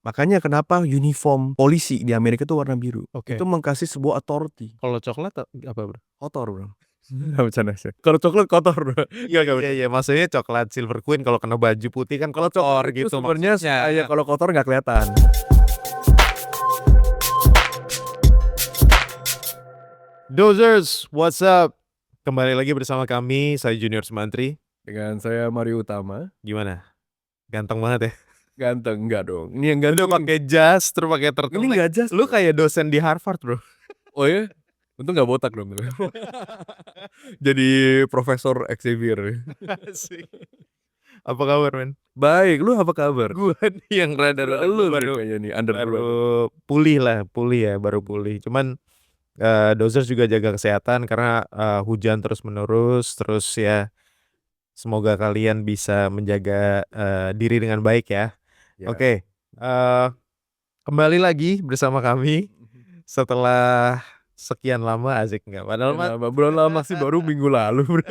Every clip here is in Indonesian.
Makanya kenapa uniform polisi di Amerika itu warna biru. Oke. Itu mengkasih sebuah authority. Kalau coklat apa, Bro? Kotor, Bro. Nggak bercanda sih. Kalau coklat kotor, Bro. Iya, maksudnya coklat Silver Queen kalau kena baju putih kan Kalau kotor coklat itu gitu sebenarnya maksudnya. kalau kotor nggak kelihatan. Dozers, what's up? Kembali lagi bersama kami, saya Junior Sumantri. Dengan saya Mario Utama. Gimana? Ganteng banget ya? Ganteng enggak dong? Ini yang Udah ganteng. pakai jas, terus pakai Ini turtleneck. nggak jas. Lu kayak dosen di Harvard, Bro. Oh ya? Untung nggak botak dong. Jadi Profesor Xavier. Asik. Apa kabar, men? Baik, lu apa kabar? Gua nih yang rada Lu baru kayaknya nih under pulih ya, baru pulih. Cuman dozers juga jaga kesehatan karena hujan terus menerus, terus ya semoga kalian bisa menjaga diri dengan baik ya. Ya. Oke, kembali lagi bersama kami setelah sekian lama, asik nggak? Padahal Belum lama sih, baru minggu lalu, Bro.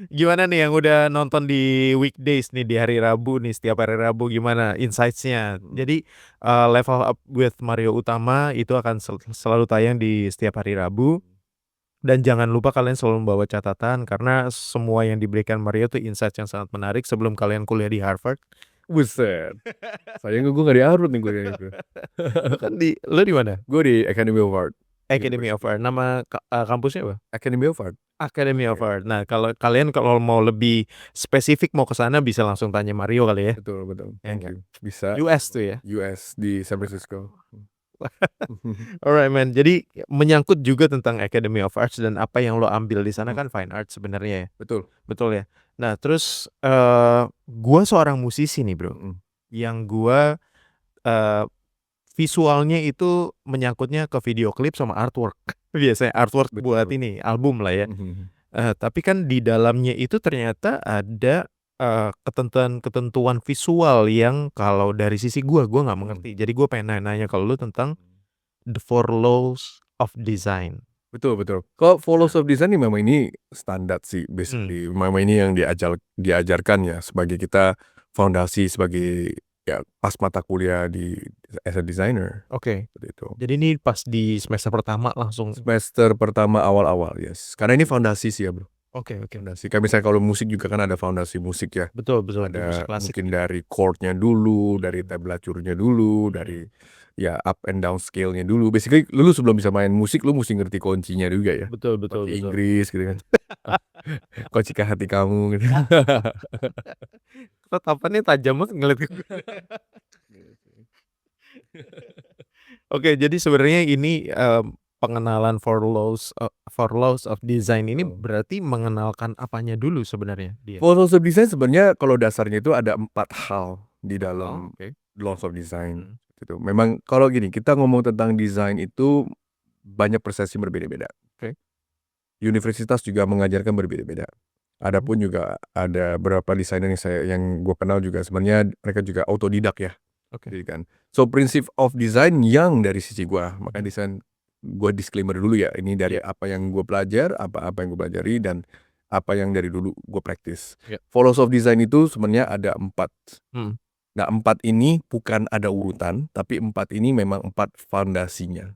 gimana nih yang udah nonton di weekdays nih, di hari Rabu nih, setiap hari Rabu gimana insights-nya? Jadi Level Up with Mario Utama itu akan selalu tayang di setiap hari Rabu. Dan jangan lupa kalian selalu membawa catatan karena semua yang diberikan Mario itu insights yang sangat menarik sebelum kalian kuliah di Harvard. Buset. Sayangnya gue nggak di Harvard nih gue gitu. Lu di mana? Gue di Academy of Art. Academy of Art. Nama kampusnya apa? Academy of Art. Academy of Art. Nah, kalau kalian mau lebih spesifik mau ke sana bisa langsung tanya Mario kali ya. Betul. Ya, Thank you. Bisa. US tuh ya. US di San Francisco. Alright, man. Jadi menyangkut juga tentang Academy of Arts dan apa yang lo ambil di sana kan fine art sebenarnya ya. Betul ya. Nah, terus gua seorang musisi nih, Bro. Yang gua visualnya itu menyangkutnya ke video klip sama artwork. Biasanya artwork buat ini album lah ya. Tapi kan di dalamnya itu ternyata ada ketentuan visual yang kalau dari sisi gua nggak mengerti. Jadi gua pengen nanya ke lu tentang the four laws of design. Betul. Kalau four laws of design ini memang ini standar sih, basically. Memang ini yang diajarkan ya sebagai kita fondasi sebagai ya pas mata kuliah di as a designer. Oke. Seperti itu. Jadi ini pas di semester pertama langsung. Semester pertama awal-awal, yes. Karena ini fondasi sih ya, Bro. Oke. Fondasi. Kayak misalnya kalau musik juga kan ada fondasi musik ya. Betul. Ada Musik klasik. mungkin dari chordnya dulu, dari tablaturnya dulu, dari ya up and down scale-nya dulu. Basically lu sebelum bisa main musik lu mesti ngerti kuncinya juga ya. Betul. Kunci Inggris gitu kan. Kunci hati kamu gitu. Tatapannya tajam banget ngeliat gue. Oke, jadi sebenarnya ini pengenalan four laws of design ini berarti mengenalkan apanya dulu sebenarnya dia? Four laws of design sebenarnya kalau dasarnya itu ada 4 hal di dalam laws of design. Gitu. Memang kalau gini, kita ngomong tentang desain itu banyak persepsi berbeda-beda. Universitas juga mengajarkan berbeda-beda. Adapun juga ada beberapa desainer yang gue kenal juga sebenarnya mereka juga autodidak ya. Jadi kan. So prinsip of design yang dari sisi gue, makanya desain gue disclaimer dulu ya. Ini dari apa yang gue pelajar, apa yang gue pelajari dan apa yang dari dulu gue praktis. Four laws of design itu sebenarnya ada 4. Nah 4 ini bukan ada urutan, tapi 4 ini memang 4 fondasinya.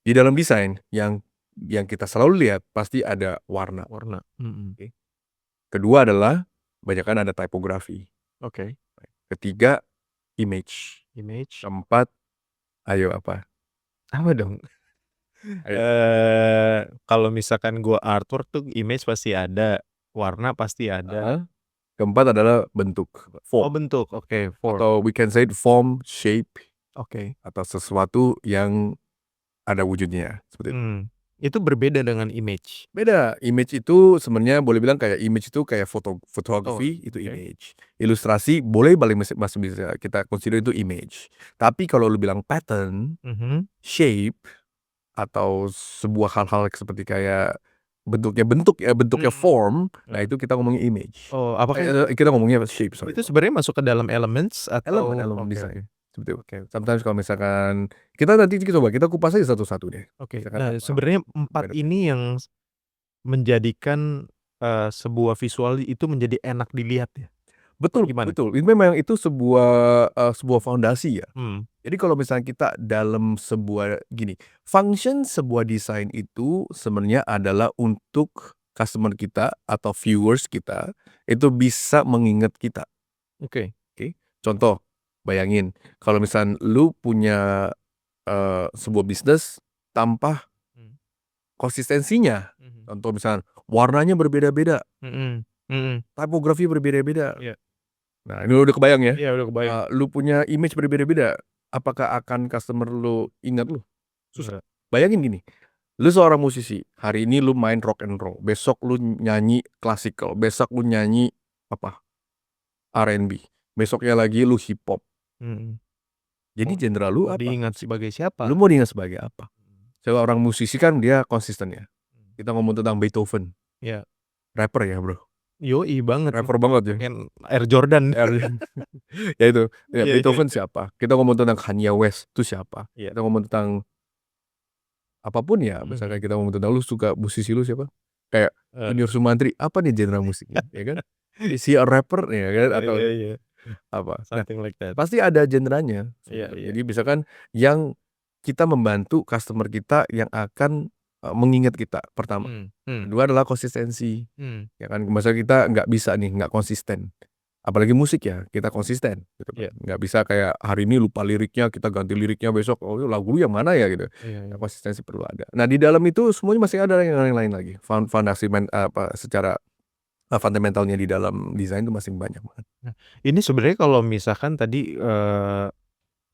Di dalam desain yang kita selalu lihat pasti ada warna. Kedua adalah banyakkan ada typography. Ketiga image. Keempat, ayo apa? Apa dong? Kalau misalkan gua artwork tuh image pasti ada, warna pasti ada. Keempat adalah bentuk. Form. Oh, bentuk. Form. Atau we can say form, shape. Atau sesuatu yang ada wujudnya seperti itu. Itu berbeda dengan image. Beda. Image itu sebenarnya boleh bilang kayak image itu kayak fotografi itu image. Ilustrasi boleh masih bisa kita consider itu image. Tapi kalau lu bilang pattern, shape atau sebuah hal-hal seperti kayak bentuknya form, nah itu kita ngomongin image. Oh, apakah kita ngomongnya shape. itu sebenarnya masuk ke dalam elements atau elemen desain. Seperti itu. Sometimes kalau misalkan kita nanti coba kita kupas aja satu-satu deh. Nah, sebenarnya 4 ini yang menjadikan sebuah visual itu menjadi enak dilihat ya. Betul, Gimana? betul. Itu memang itu sebuah fondasi ya. Hmm. Jadi kalau misalnya kita dalam function sebuah desain itu sebenarnya adalah untuk customer kita atau viewers kita itu bisa mengingat kita. Oke. Oke. Contoh, bayangin kalau misalnya lu punya sebuah bisnis tanpa Hmm. konsistensinya. Mhm. Contoh misalnya warnanya berbeda-beda, Mhm. Mhm. tipografi berbeda-beda. Iya. Nah, ini udah kebayang ya. Iya, udah kebayang. Lu punya image berbeda-beda, apakah akan customer lu ingat lu? Susah. Enggak. Bayangin gini, lu seorang musisi, hari ini lu main rock and roll, besok lu nyanyi classical, besok lu nyanyi apa? R&B, besoknya lagi lu hip hop. Mhm. Jadi Mau genre lu mau apa? diingat sebagai siapa? Lu mau diingat sebagai apa? Mhm. Seorang musisi kan dia konsisten ya. Hmm. Kita ngomong tentang Beethoven, Iya. rapper ya, Bro. Yoi banget, Rapper banget ya. pakein Air Jordan. Ya itu, ya Iya, iya, Beethoven iya. siapa? Kita ngomong tentang Kanye West itu siapa? Iya. Kita ngomong tentang apapun ya, misalkan Mhm. kita ngomong tentang lu suka musisi lu siapa? Kayak Eee, Junior Sumantri, apa nih genre musiknya, ya kan? Is he a rapper ya kan atau iya, iya. apa? Nah, Something like that. pasti ada genrenya. Iya, iya. Jadi misalkan yang kita membantu customer kita yang akan mengingat kita pertama. Hmm. Kedua adalah konsistensi. Hmm. Ya kan, misalnya kita nggak bisa nih, nggak konsisten. Apalagi musik ya, kita konsisten gitu kan. Iya. Nggak bisa kayak hari ini lupa liriknya, kita ganti liriknya besok, oh lagu lu yang mana ya gitu. Iya, iya. Konsistensi perlu ada. Nah, di dalam itu semuanya masih ada yang lain lagi. Fondasi secara fundamentalnya di dalam desain itu masih banyak banget. Nah, ini sebenarnya kalau misalkan tadi,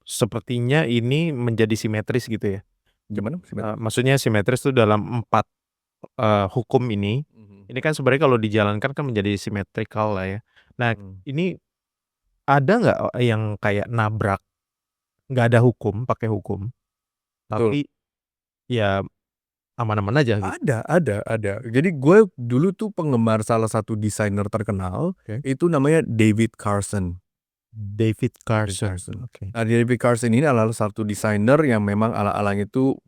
sepertinya ini menjadi simetris gitu ya. Gimana? Maksudnya simetris tuh dalam 4, hukum ini kan sebenarnya kalau dijalankan kan menjadi symmetrical lah ya. Nah, ini ada nggak yang kayak nabrak, nggak ada hukum, pakai hukum, Betul. tapi ya aman-aman aja gitu? Ada. Jadi gue dulu tuh penggemar salah satu desainer terkenal, Oke. itu namanya David Carson. David Carson. Oke. Nah, David Carson ini adalah satu desainer yang memang ala-alanya itu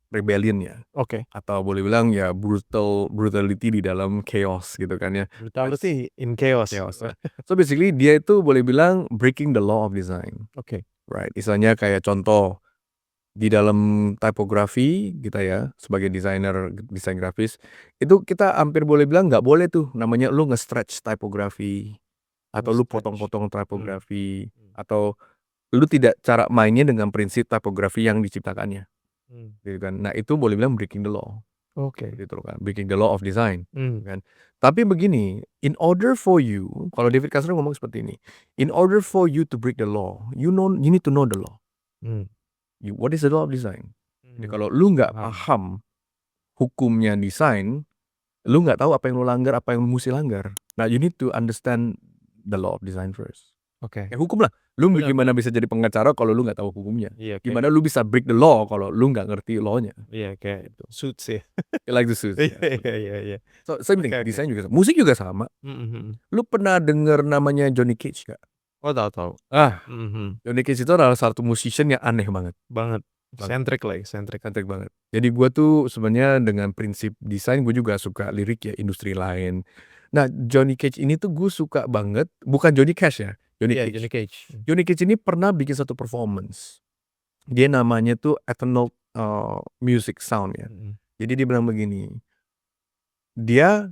rebellion ya, Oke. atau boleh bilang ya brutality di dalam chaos gitu kan ya. Brutality in chaos. So basically dia itu boleh bilang breaking the law of design. Oke. Right. Misalnya kayak contoh di dalam tipografi kita ya sebagai desainer desain grafis itu kita hampir boleh bilang nggak boleh tuh namanya lu nge-stretch tipografi atau lu potong-potong tipografi atau lu tidak cara mainnya dengan prinsip tipografi yang diciptakannya. Gitu kan. Nah, itu boleh bilang breaking the law. Oke. Gitu kan. Breaking the law of design. Kan. Tapi begini, in order for you, kalau David Carson ngomong seperti ini, in order for you to break the law, you need to know the law. What is the law of design? Jadi kalau lu nggak paham hukumnya desain, lu nggak tahu apa yang lu langgar, apa yang lu mesti langgar. Nah, you need to understand the law of design first. Oke. Ya hukum lah. Lu Benar, gimana bisa jadi pengacara kalau lu nggak tahu hukumnya? Iya, Gimana lu bisa break the law kalau lu nggak ngerti law-nya? Iya, kayak Suits ya. Like the Suits. Iya. So, same thing. Oke. Desain juga sama. Musik juga sama. Lu pernah denger namanya Johnny Cage gak? Oh, tahu. Johnny Cage itu adalah satu musician yang aneh banget. Banget. Sentrik banget. Jadi gue tuh sebenarnya dengan prinsip desain gue juga suka lirik ya industri lain. Nah, Johnny Cage ini tuh gue suka banget. Bukan Johnny Cash ya. Johnny Cage. Johnny Cage ini pernah bikin satu performance. Dia namanya tuh Eternal Music Sound ya. Jadi dia bilang begini. Dia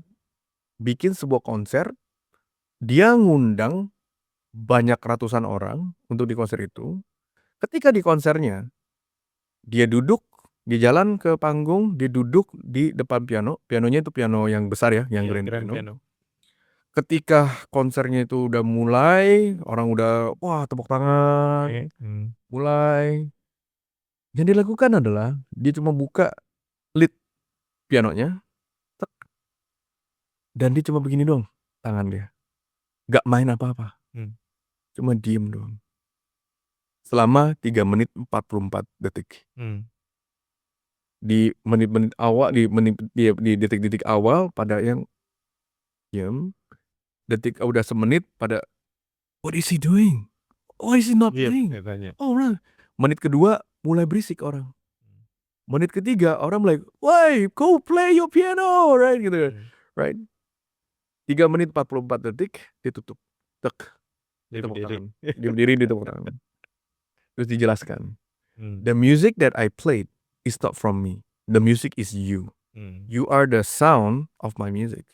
bikin sebuah konser. Dia ngundang banyak ratusan orang untuk di konser itu. Ketika di konsernya, dia duduk, dia jalan ke panggung, dia duduk di depan piano. Pianonya itu piano yang besar ya, yang grand piano. Ketika konsernya itu udah mulai, orang udah wah tepuk tangan, mulai. Yang dilakukan adalah dia cuma buka lid pianonya, dan dia cuma begini doang tangan dia, gak main apa-apa, cuma diem doang. Selama 3 menit 44 detik. Di menit-menit awal, di detik-detik awal pada yang diem. Detik udah semenit pada what is he doing? Why is he not playing? Oh, right. Menit kedua mulai berisik orang. Menit ketiga orang mulai, why go play your piano, right gitu, right? 3 menit 44 detik ditutup. Tek. Dia tepuk berdiri. tangan. Dia berdiri, dia tepuk tangan. Terus dijelaskan, Hmm. "The music that I played is not from me. The music is you. Hmm. You are the sound of my music."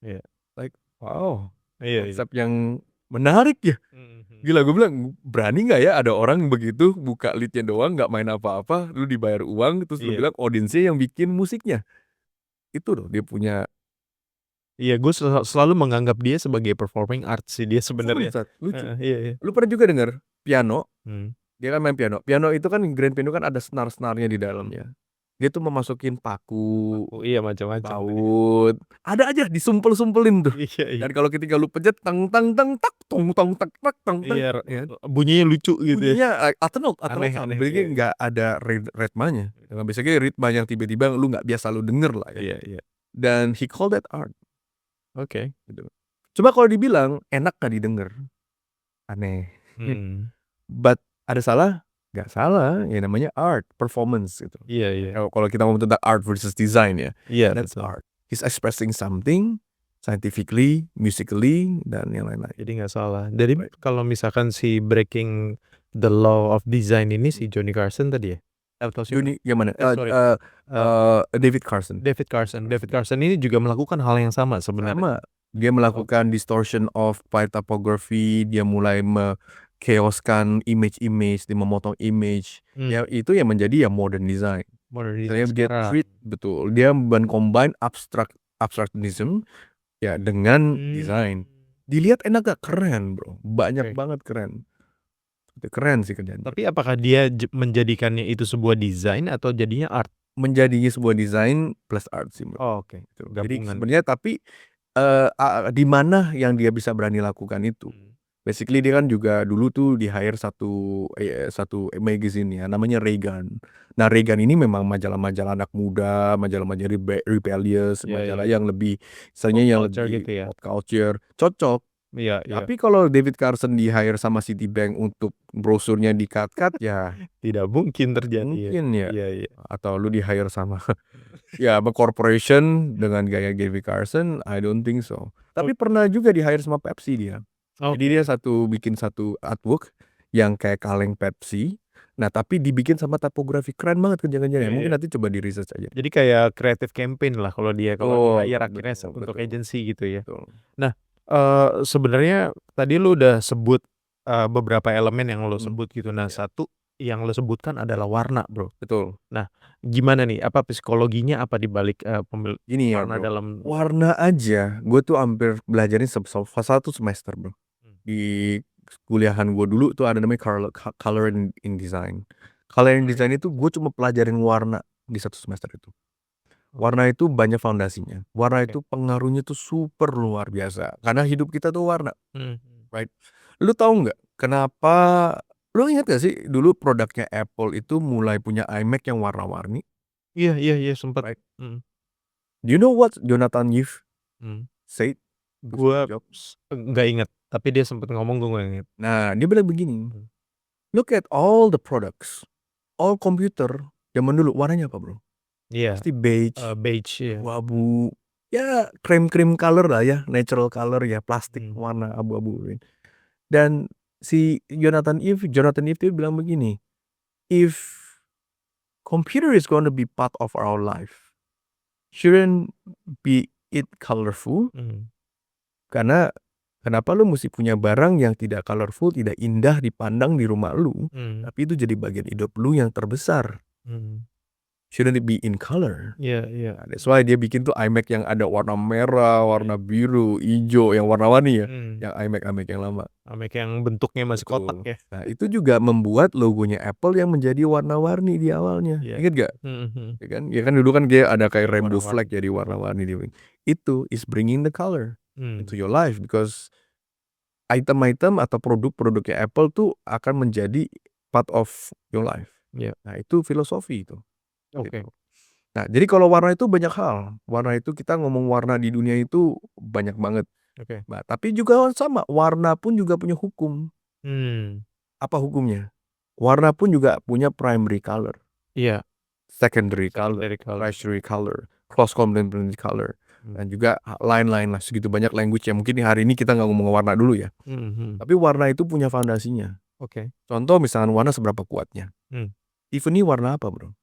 Iya. Like, wow, Iya, iya. konsep yang menarik ya. Mhm. Gila, gue bilang, berani nggak ya ada orang begitu buka leadnya doang, nggak main apa-apa, lu dibayar uang, terus lu Iya. bilang audiensnya yang bikin musiknya. Itu loh dia punya Iya, gue selalu menganggap dia sebagai performing arts sih dia sebenarnya. lucu. Iya, iya. Lu pernah juga denger piano? Hmm. Dia kan main piano. Piano itu kan grand piano kan ada senar-senarnya di dalamnya. Dia tuh memasukin paku, Oh iya, macam-macam. baut, ada aja disumpel-sumpelin tuh. Iya, iya. Dan kalau ketika lu pencet tang tang tang tak tong tong tak tak tong tang, Iya, ya. bunyinya lucu gitu ya. Bunyinya atau Aneh, sound, aneh, berarti iya. nggak ada ritmanya. Dengan biasanya ritme yang tiba-tiba lu nggak biasa lu denger lah ya. Iya, iya. Dan he called that art. Oke. Gitu. Coba kalau dibilang enak nggak didengar, aneh. Hmm. But ada salah? Nggak salah, ya namanya art, performance gitu. Iya, iya. Kalau kita ngomong tentang art versus design ya, Iya, that's betul. art. He's expressing something scientifically, musically, dan yang lain-lain. Jadi nggak salah. Jadi Right. kalau misalkan si Breaking the Law of Design ini si Johnny Carson tadi ya? Atau siapa? Joni gimana? Sorry. David Carson. David Carson ini juga melakukan hal yang sama sebenarnya. Sama. Dia melakukan distortion of file typography, dia mulai chaoskan image, dia memotong image. Ya itu yang menjadi modern design. Modern Misalnya design dia sekarang. treat, betul. Dia combine abstractionism ya dengan desain. Dilihat enak gak? Keren, bro. Banyak banget keren. Keren sih kerjaan. Tapi apakah dia menjadikannya itu sebuah desain atau jadinya art? Menjadinya sebuah desain plus art sih, bro. Oh, oke. Jadi Gabungan. sebenarnya tapi di mana yang dia bisa berani lakukan itu? Basically dia kan juga dulu tuh di hire satu magazine ya, namanya Reagan. Nah Reagan ini memang majalah-majalah anak muda, majalah-majalah rebellious, majalah yang lebih misalnya yang lebih gitu ya. pop culture, cocok. Iya, iya. Tapi kalau David Carson di hire sama Citibank untuk brosurnya di cut ya Tidak mungkin terjadi. mungkin ya. Iya, iya. Atau lu di hire sama ya corporation dengan gaya David Carson, I don't think so. Tapi pernah juga di hire sama Pepsi dia. Jadi dia bikin satu artwork yang kayak kaleng Pepsi. Nah tapi dibikin sama tipografi, keren banget kerja-kerjanya. Mungkin nanti coba di research aja. Jadi kayak creative campaign lah kalau dia hire akhirnya untuk betul. agency gitu ya. Betul. Nah sebenarnya tadi lu udah sebut beberapa elemen yang lo sebut gitu. Nah satu yang lo sebutkan adalah warna, bro. Betul. Nah gimana nih? Apa psikologinya apa dibalik Gini ya, warna bro. dalam Warna aja, gue tuh hampir belajarin satu semester, bro. Di kuliahan gue dulu tuh ada namanya color in design. Color in design itu gue cuma pelajarin warna di satu semester itu. Warna itu banyak fondasinya. Warna itu pengaruhnya tuh super luar biasa. Karena hidup kita tuh warna, right? Lu tahu nggak kenapa? Lu ingat gak sih dulu produknya Apple itu mulai punya iMac yang warna-warni? Iya sempat. Right. Do you know what Jonathan Ive said? Gue nggak ingat, tapi dia sempat ngomong, gue nggak ingat. Nah dia bilang begini, look at all the products, all computer zaman dulu warnanya apa, bro? Iya. Pasti beige, ya. abu-abu, ya cream color lah ya, natural color ya, plastik warna abu-abu. Dan si Jonathan Ive itu bilang begini, if computer is going to be part of our life, shouldn't be it colorful. Karena kenapa lu mesti punya barang yang tidak colorful, tidak indah dipandang di rumah lu, tapi itu jadi bagian hidup lu yang terbesar. Shouldn't it be in color? Iya. Nah, that's why dia bikin tuh iMac yang ada warna merah, warna biru, hijau, yang warna-warni ya, yang iMac yang lama. iMac yang bentuknya masih kotak ya. Nah itu juga membuat logonya Apple yang menjadi warna-warni di awalnya. Ingat gak? Ya kan dulu kan dia ada kayak rainbow flag jadi warna-warni. Itu is bringing the color into your life, because item-item atau produk-produknya Apple tuh akan menjadi part of your life. Nah itu filosofi itu. Gitu. Nah jadi kalau warna itu banyak hal. Warna itu kita ngomong warna di dunia itu banyak banget. Nah, tapi juga sama, warna pun juga punya hukum. Apa hukumnya? Warna pun juga punya primary color, secondary color, tertiary color, cross complementary color. dan juga lain-lain lah, segitu banyak language yang mungkin hari ini kita nggak ngomong warna dulu ya. Tapi warna itu punya fondasinya. Oke. Contoh misalkan warna seberapa kuatnya. Tiffany warna apa, Bro?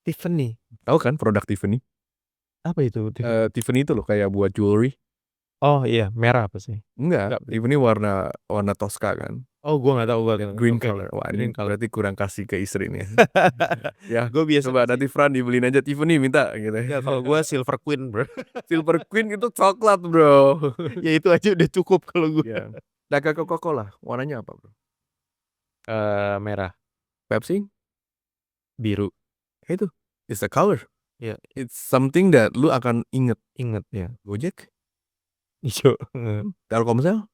Tiffany. Tahu kan produk Tiffany? Apa itu Tiffany? Tiffany itu loh kayak buat jewelry. Oh iya, merah apa sih? Enggak, Tiffany warna Tosca kan. Oh, gua nggak tahu gua. Green Oke. color. Wah, Green ini color. berarti kurang kasih ke istri nih. Ya, Gue biasa coba kasih. nanti Fran dibeliin aja Tiffany minta gitu. Ya kalau gua Silver Queen, Bro. Silver Queen itu coklat, Bro. Ya itu aja udah cukup kalau gua. Ya. Daga Coca-Cola warnanya apa, Bro? Merah, Pepsi? biru. Itu. It's a color. Ya, It's something that lu akan inget. inget ya. Gojek? Hijau. Telkomsel?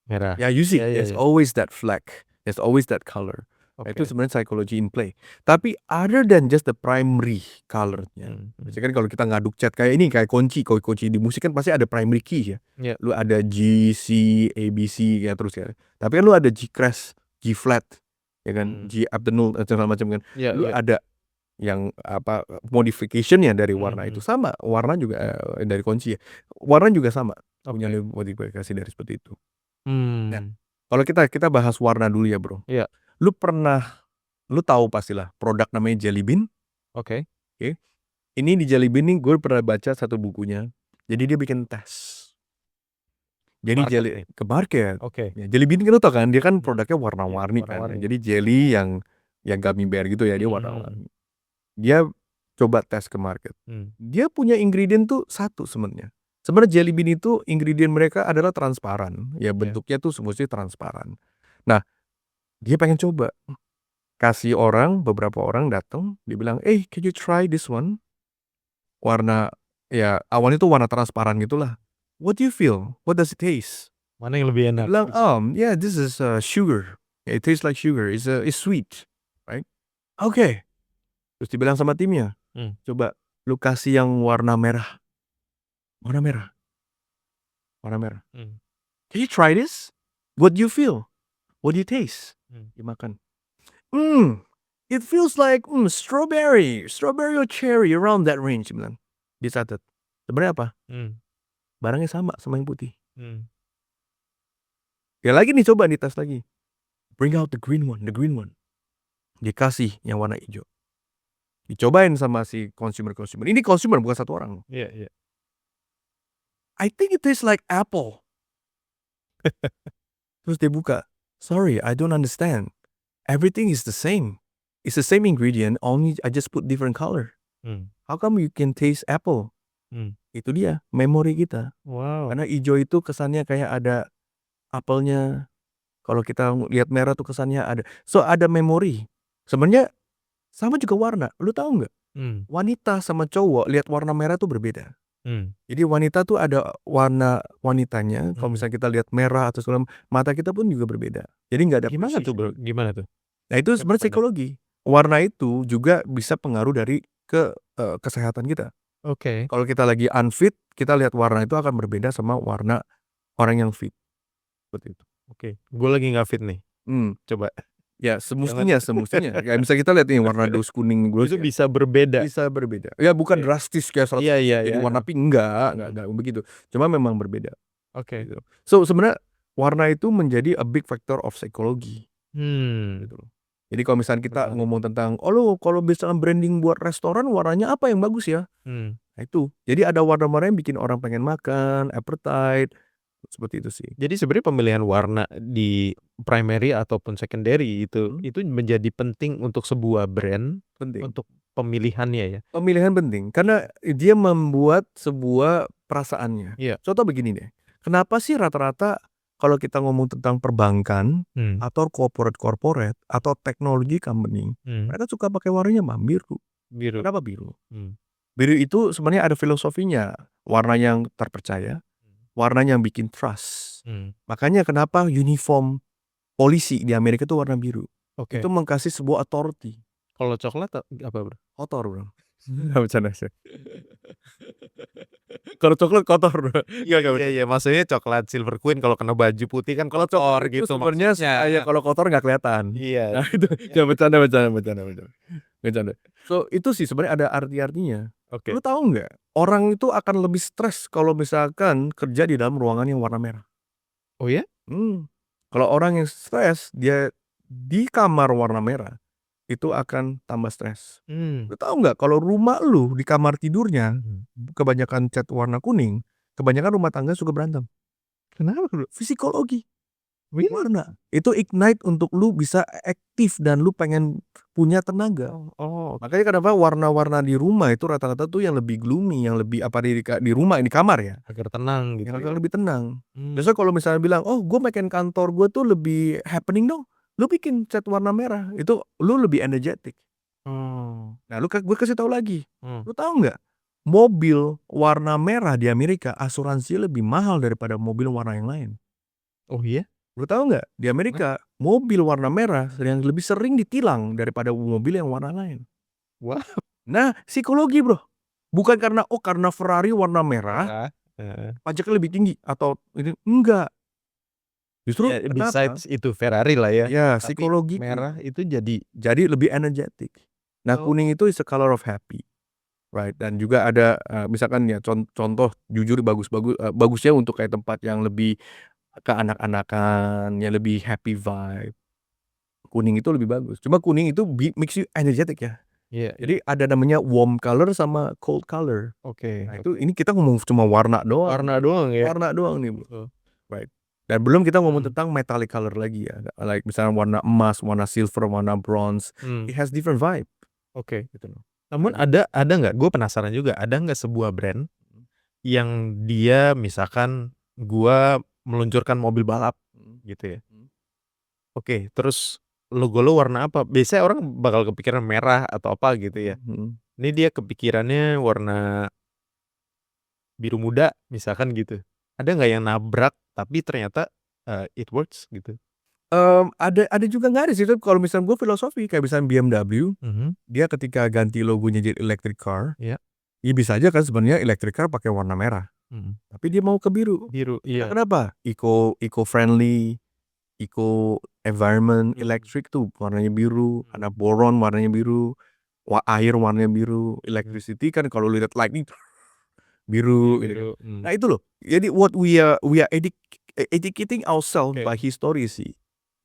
Merah. Ya, you see, Ya, there's ya. always that flag. There's always that color. Nah, Oke. itu sebenarnya psychology in play. Tapi other than just the primary colornya. Biasanya kan kalau kita ngaduk cat kayak ini, kayak kunci di musik kan pasti ada primary key ya. Ya. Lu ada G, C, A, B, C kayak terus ya. Tapi kan lu ada G crash, G flat, ya kan, G up the null segala macam kan. Ya, Lu ya. ada yang apa modificationnya dari warna itu sama, warna juga dari kunci ya. Warna juga sama. Punya modifikasi dari seperti itu. Nah, kalau kita bahas warna dulu ya, Bro. Iya. Lu tahu pastilah produk namanya Jelly Bean. Oke. Ini di Jelly Bean nih gue pernah baca satu bukunya. Jadi dia bikin tes. Jadi Market ke market. Oke. Ya, Jelly Bean kan lu tau kan, dia kan produknya warna-warni kan. warna-warni. Jadi jelly yang gummy bear gitu ya, dia warna-warni. Dia coba tes ke market. Dia punya ingredient tuh satu sebenarnya. Sebenarnya Jelly Bean itu ingredient mereka adalah transparan. Ya bentuknya tuh semestinya transparan. Nah, dia pengen coba. Kasih beberapa orang datang, dia bilang, can you try this one? Warna, ya awalnya tuh warna transparan gitulah. What do you feel? What does it taste? Mana yang lebih enak? Dia bilang, yeah, this is sugar. It tastes like sugar. It's sweet, right? Okay. Terus dibilang sama timnya, coba lu kasih yang warna merah. Warna merah. Can you try this? What do you feel? What do you taste? Dimakan. It feels like strawberry or cherry around that range, bilang. Dicatat. Sebenarnya apa? Barangnya sama yang putih. Ya lagi nih coba dites lagi. Bring out the green one. Dikasih yang warna hijau. Dicobain sama si consumer. Ini consumer bukan satu orang. Iya. I think it tastes like apple. Terus dia buka. Sorry, I don't understand. Everything is the same. It's the same ingredient, only I just put different color. How come you can taste apple? Itu dia, memori kita. Wow. Karena hijau itu kesannya kayak ada apelnya. Kalau kita lihat merah tuh kesannya ada. So ada memori. Sebenarnya sama juga warna. Lu tahu nggak? Wanita sama cowok lihat warna merah tuh berbeda. Jadi wanita tuh ada warna wanitanya. Kalau misalnya kita lihat merah atau segala, mata kita pun juga berbeda. Jadi nggak ada. Gimana tuh, Bro? Gimana tuh? Nah itu sebenarnya psikologi. Warna itu juga bisa pengaruh dari kesehatan kita. Oke. Kalau kita lagi unfit, kita lihat warna itu akan berbeda sama warna orang yang fit. Seperti itu. Oke. Gue lagi nggak fit nih. Coba. Ya semestinya. Ya misalnya kita lihat nih warna dos kuning gue itu bisa berbeda. Ya bukan drastis kayak 100 Iya. jadi warna pink enggak begitu. Cuma memang berbeda. Oke. Gitu. So sebenarnya warna itu menjadi a big factor of psychology. Gitu loh. Jadi kalau misalnya kita ngomong tentang kalau misalnya branding buat restoran warnanya apa yang bagus ya? Nah itu. Jadi ada warna-warna yang bikin orang pengen makan, appetite, seperti itu sih. Jadi sebenarnya pemilihan warna di primary ataupun secondary itu menjadi penting untuk sebuah brand, untuk pemilihannya ya. Pemilihan penting karena dia membuat sebuah perasaannya. Iya. Contoh begini deh. Kenapa sih rata-rata kalau kita ngomong tentang perbankan atau corporate atau teknologi company, mereka suka pakai warnanya biru. Kenapa biru? Biru itu sebenarnya ada filosofinya. Warna yang terpercaya, warna yang bikin trust. Makanya kenapa uniform polisi di Amerika itu warna biru. Itu mengkasih sebuah authority. Kalau coklat apa, Bro? Kotor, Bro. Bercanda sih. Kalau coklat kotor, Bro. Iya, maksudnya coklat Silver Queen kalau kena baju putih kan kotor gitu sebenarnya. Kalau kotor nggak kelihatan. Iya. Nah, itu jangan bercanda. So itu sih sebenarnya ada arti-artinya. Lu tahu nggak? Orang itu akan lebih stres kalau misalkan kerja di dalam ruangan yang warna merah. Oh ya? Kalau orang yang stres, dia di kamar warna merah, itu akan tambah stres. Lu tahu nggak kalau rumah lu di kamar tidurnya kebanyakan cat warna kuning, kebanyakan rumah tangga suka berantem. Kenapa, Bro? Psikologi. Really? Warna. Itu ignite untuk lu bisa aktif dan lu pengen punya tenaga. Oh. Makanya kenapa warna-warna di rumah itu rata-rata tuh yang lebih gloomy, yang lebih apa di rumah, di kamar ya, Agar tenang gitu yang ya? agak lebih tenang. Mmm. Biasanya kalau misalnya bilang, "Oh, gue makin kantor gue tuh lebih happening dong." Lu bikin cat warna merah, itu lu lebih energetic. Oh. Nah, gue kasih tahu lagi. Hmm. Lu tahu nggak? Mobil warna merah di Amerika asuransinya lebih mahal daripada mobil warna yang lain. Oh iya? Lu tahu nggak? Di Amerika mobil warna merah yang lebih sering ditilang daripada mobil yang warna lain. Wah. Nah, psikologi, Bro. Bukan karena Ferrari warna merah, Heeh. pajaknya lebih tinggi atau ini, enggak. Justru Ya, kenapa? besides itu Ferrari lah ya. Ya, Tapi psikologi merah itu jadi lebih energetic. Nah, Oh. kuning itu is a color of happy, right? Dan juga ada misalkan ya contoh jujur bagusnya untuk kayak tempat yang lebih ke anak-anakan, yang lebih happy vibe. Kuning itu lebih bagus. Cuma kuning itu makes you energetic ya. Iya. Jadi ada namanya warm color sama cold color. Oke. Nah, itu ini kita ngomong cuma warna doang. Warna doang ya? Warna doang nih, Bro. Right. Dan belum kita ngomong tentang metallic color lagi ya. Like misalnya warna emas, warna silver, warna bronze. It has different vibe. Oke. Gitu loh. Namun ada nggak, gue penasaran juga, ada nggak sebuah brand yang dia misalkan gua meluncurkan mobil balap gitu ya. Oke, terus logo lo warna apa? Biasanya orang bakal kepikiran merah atau apa gitu ya. Ini dia kepikirannya warna biru muda misalkan gitu. Ada nggak yang nabrak tapi ternyata it works gitu? Ada juga nggak ada sih, tapi kalau misalnya gue filosofi kayak misalnya BMW, dia ketika ganti logonya jadi electric car, Iya. ya bisa aja kan sebenarnya electric car pakai warna merah, tapi dia mau ke biru. Biru, Nah, iya. kenapa? Eco-friendly, eco environment, electric tuh warnanya biru, ada boron warnanya biru, air warnanya biru, electricity kan kalau lihat lightning biru gitu kan. Nah, itu loh. Jadi what we are educating ourselves by history sih.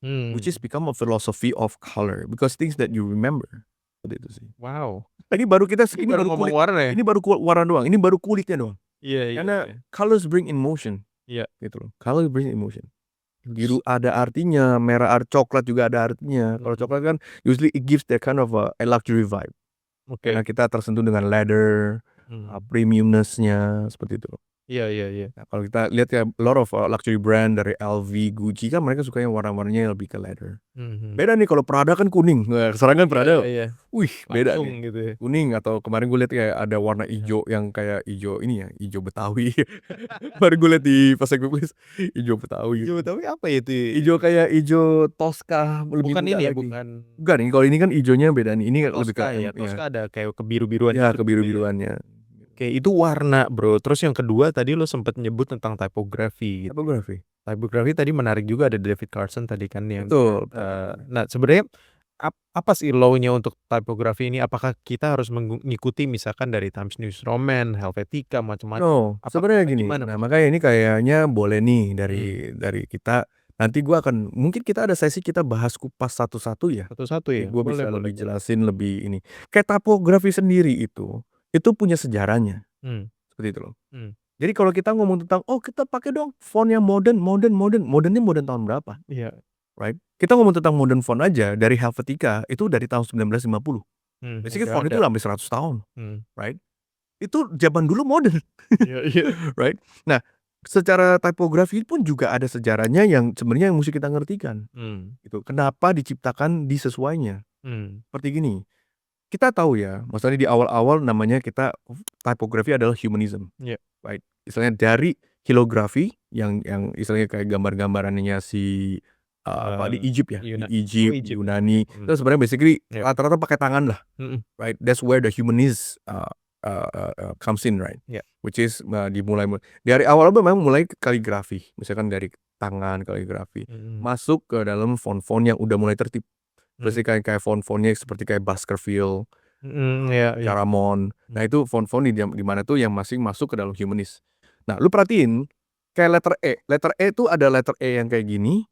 Which is become a philosophy of color because things that you remember. Seperti itu sih. Wow. Ini baru ngomong kulit. warna ya? Ini baru warna doang. Ini baru kulitnya doang. Iya. Karena colors bring emotion. Iya. Gitu loh. Colors bring emotion. Biru ada artinya, merah coklat juga ada artinya. Kalau coklat kan usually it gives that kind of a luxury vibe. Karena kita tersentuh dengan leather, premiumness-nya seperti itu. Iya. Nah, kalau kita lihat ya a lot of luxury brand dari LV, Gucci kan mereka sukanya warna-warnanya lebih ke leather. Beda nih kalau Prada kan kuning. Nah, sekarang kan Prada. Iya. Wih, beda nih. Gitu ya. Kuning atau kemarin gue lihat kayak ada warna hijau yang kayak hijau ini ya, hijau Betawi. Baru gue lihat di Facebook list hijau Betawi. Hijau Betawi apa itu? Hijau kayak hijau Tosca lebih Bukan muda ini ya, lagi. bukan. Enggak nih, kalau ini kan hijaunya beda nih. Ini lebih ke Tosca ya. Tosca ada kayak kebiru-biruan. Ya, gitu kebiru-biruannya. Oke, itu warna, Bro. Terus yang kedua tadi lo sempet nyebut tentang typography gitu. Typography tadi menarik juga, ada David Carson tadi kan yang Betul. nah sebenarnya apa sih law-nya untuk typography ini? Apakah kita harus mengikuti misalkan dari Times News Roman, Helvetica, macam-macam? No, sebenarnya gini. Gimana? Nah, makanya ini kayaknya boleh nih dari kita. Nanti gua akan mungkin kita ada sesi kita bahas kupas satu-satu ya. Satu-satu ya. Gue bisa lebih jelasin lebih ini. Kayak typography sendiri itu punya sejarahnya. Seperti itu loh. Jadi kalau kita ngomong tentang kita pakai dong font yang modernnya modern tahun berapa? Iya. Right? Kita ngomong tentang modern font aja dari Helvetica itu dari tahun 1950. Basically font itu hampir 100 tahun. Right? Itu zaman dulu modern. Iya. Right? Nah, secara typography pun juga ada sejarahnya yang sebenarnya yang mesti kita ngertikan. Gitu. Kenapa diciptakan di sesuainya? Seperti gini. Kita tahu ya, maksudnya di awal-awal namanya kita typography adalah humanism. Right? Istilahnya dari kilografi yang istilahnya kayak gambar-gambarannya si di Egypt ya, di Egypt, Yunani. Itu sebenarnya basically rata-rata pakai tangan lah. Right? That's where the humanist comes in, right? Which is dimulai dari awal memang mulai kaligrafi, misalkan dari tangan kaligrafi, masuk ke dalam font-font yang udah mulai tertib. Seperti kayak font-fontnya seperti kayak Baskerville, Iya iya. Garamond. Nah, itu font-font di mana tuh yang masih masuk ke dalam humanis. Nah, lu perhatiin kayak letter E. Letter E itu ada letter E yang kayak gini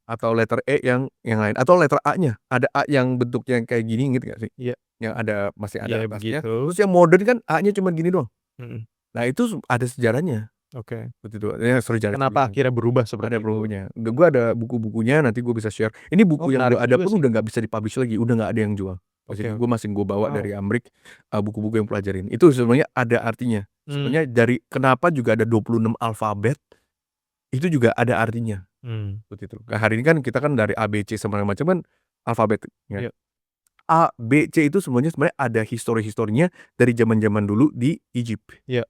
atau letter E yang lain atau letter A-nya. Ada A yang bentuknya yang kayak gini, inget gak sih? Iya. Yang ada masih ada Iya atasnya. begitu. Terus yang modern kan A-nya cuma gini doang. Mhm. Nah, itu ada sejarahnya. Oke. Seperti itu. Ya, sejarah Kenapa akhirnya berubah ada seperti itu? bukunya. Gue ada buku-bukunya, nanti gue bisa share. Ini Oh, buku yang gue menarik ada juga pun sih. udah nggak bisa dipublish lagi, udah nggak ada yang jual. Oke Jadi oke. gue masih gue bawa dari Wow. Amrik, buku-buku yang pelajarin. Itu sebenarnya ada artinya. Sebenarnya dari kenapa juga ada 26 alfabet, itu juga ada artinya. Seperti itu. Nah, hari ini kan kita kan dari A, B, C sama macam kan alfabet. Ya. Iya. A, B, C itu sebenarnya ada historinya dari zaman-zaman dulu di Egypt. Iya.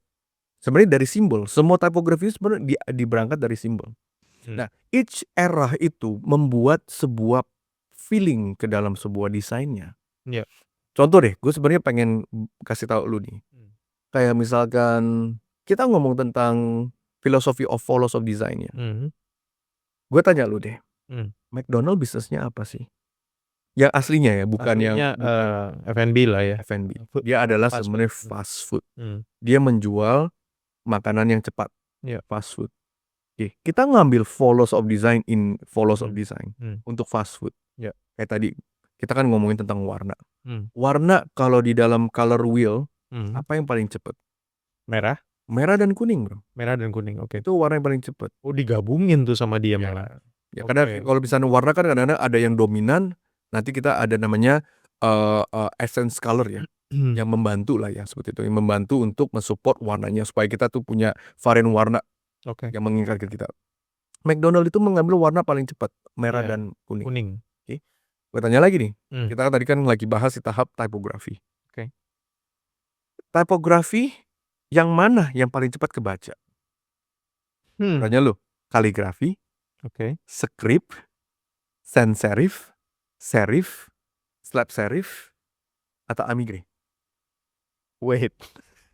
Sebenarnya dari simbol, semua tipografi itu sebenarnya diberangkat dari simbol. Nah, each era itu membuat sebuah feeling ke dalam sebuah desainnya. Iya. Contoh deh, gue sebenarnya pengen kasih tahu lu nih. Kayak misalkan kita ngomong tentang philosophy of follows of design ya. Gue tanya lu deh, McDonald bisnisnya apa sih? Yang aslinya ya, bukan Aslinya F&B lah ya. F&B. Dia adalah Fast sebenarnya food. fast food. Dia menjual makanan yang cepat. Iya. Fast food. Oke, kita ngambil follows of design untuk fast food. Ya. Kayak tadi kita kan ngomongin tentang warna. Warna kalau di dalam color wheel apa yang paling cepat? Merah. Merah dan kuning, bro. Merah dan kuning. Oke. Itu warna yang paling cepat. Oh, digabungin tuh sama dia malah. Ya, karena kalau misalnya warna kan kadang-kadang ada yang dominan, nanti kita ada namanya essence color ya, yang membantu lah ya seperti itu, yang membantu untuk mensupport warnanya supaya kita tuh punya varian warna yang mengingatkan kita. McDonald itu mengambil warna paling cepat, merah dan kuning. Oke. Gue tanya lagi nih, kita tadi kan lagi bahas di tahap tipografi. Oke. Tipografi yang mana yang paling cepat kebaca? Tanya lu, kaligrafi, script, sans serif, serif, slab serif, atau amigre? Wait.